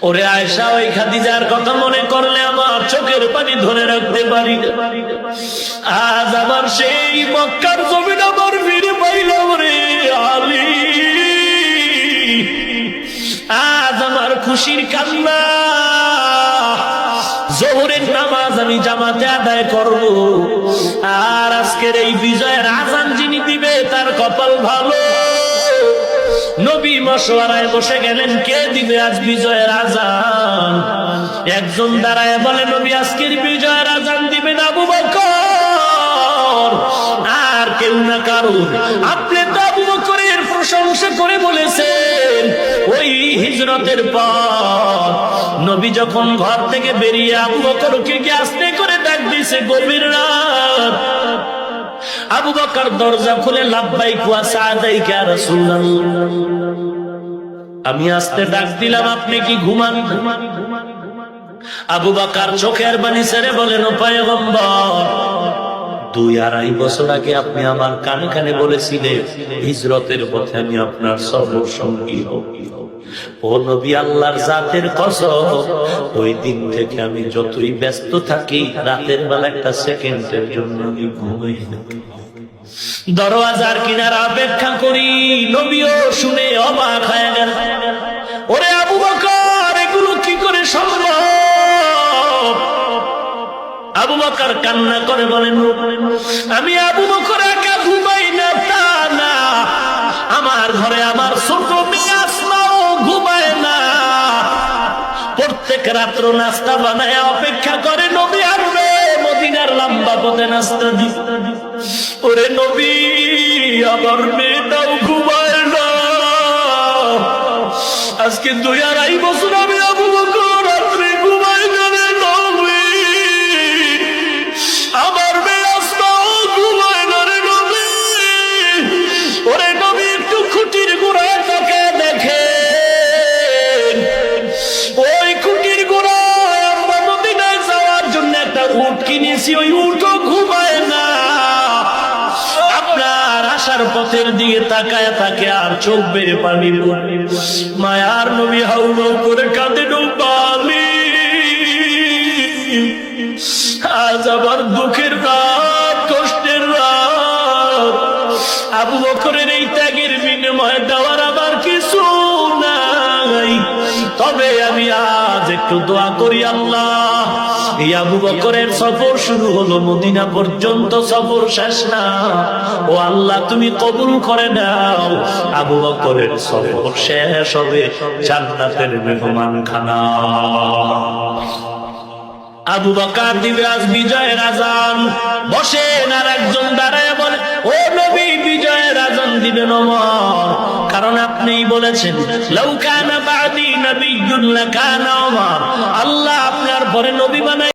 ওরে আয়েশা, ওই খাদিজার কথা মনে করলে আমার চোখের পানি ধরে রাখতে পারি না। আজ আমার সেই মক্কার জমিন আমার ফিরে পাইলাম রে আলী। আজ আমার খুশির কান্না। জোহরের নামাজ আমি জামাতে আদায় করব, আর আজকের এই বিজয়ের আজান যিনি দিবে তার কপাল ভালো। নবী মশওয়ারায় বসে গেলেন, কে দিবে আজ বিজয়ের আজান? একজন দাঁড়ায় বলে, নবী আজকের বিজয়ের আজান দিবেন আবু বকর। আর কেউ না কারণ, আপনি তো আবু বকরের প্রশংসা করে বলেছেন। ওই হিজরতের পর নবী যখন ঘর থেকে বেরিয়ে আবু বকরকে গিয়ে আস্তে করে ডাক দিয়েছে, গভীর রাত। আবু বকর দরজা খুলে, লাব্বাইক ওয়া সাদাইক ইয়া রাসূলুল্লাহ। আমি আস্তে ডাক দিলাম, আপনি কি ঘুমান? আবু বকর চোখের পানি ছেড়ে বলেন, ও পয়গম্বর, 2-2.5 বছর আগে আপনি আমার কানে কানে বলেছিলেন হিজরতের পথে আমি আপনার সফর সঙ্গী হব। ও নবী, আল্লাহর জাতের কসম, ওই দিন থেকে আমি যতই ব্যস্ত থাকি, রাতের বেলা একটা সেকেন্ডের জন্য আমি ঘুমাই না। দরওয়াজার কিনারা অপেক্ষা করি। নবীও শুনে অবাক হয়ে গেল। ওরে আবু বকর, এগুলো কি করে সম্ভব? আবু বকর কান্না করে বলেন, আমি আবু বকর একা ঘুমাই না তা না, আমার ঘরে আমার ছোট মেয়ে আসমাও ঘুমায় না। প্রত্যেক রাত্র নাস্তা বানায় অপেক্ষা করে নবী আসবে, মদিনার লম্বা পথে নাস্তা দি। ওরে নবী, আমার মেয়েটাও ঘুমায় না। আজকে 2-2.5 বছর আমি আবু বকর রাত্রে ঘুমাই না রে নবী। আমার মেয়ে আসমাও ঘুমায় না রে নবী। ওরে নবী, একটু খুঁটির গোড়ায় তাকে দেখেন। ওই খুঁটির গোড়ায় আমরা মদিনায় যাওয়ার জন্য একটা উট কিনেছি, ওই উটও ঘুমায় না। আপনার আসার পথের দিকে তাকায় থাকে আর চোখ বেয়ে পানি। মায়ার নবী হাউমাউ করে কাঁদে, ডুবালি। আজ আবার দুঃখের রাত, কষ্টের রাত। আবু বকরের এই ত্যাগের বিনিময়ে দেওয়ার আবার কিছু নাই। তবে আমি আজ একটু দোয়া করি, আল্লাহ, এই আবু বকরের সফর শুরু হলো, মদিনা পর্যন্ত সফর শেষ না। ও আল্লাহ, তুমি কবুল করে নাও। আবু বকরের সফর শেষ হবে জান্নাতের মেহমানখানা। আবু বকর দিবে আজ বিজয়ের আজান। বসেন, আর একজন দাঁড়ায় বলে, ও নবী, বিজয়ের আজান দিবেন ওমর, কারণ আপনিই বলেছেন, লাউ কানা বাদি নবিয়্যুন লাকানা ওমর। আল্লাহ আপনার পরে নবী বানাই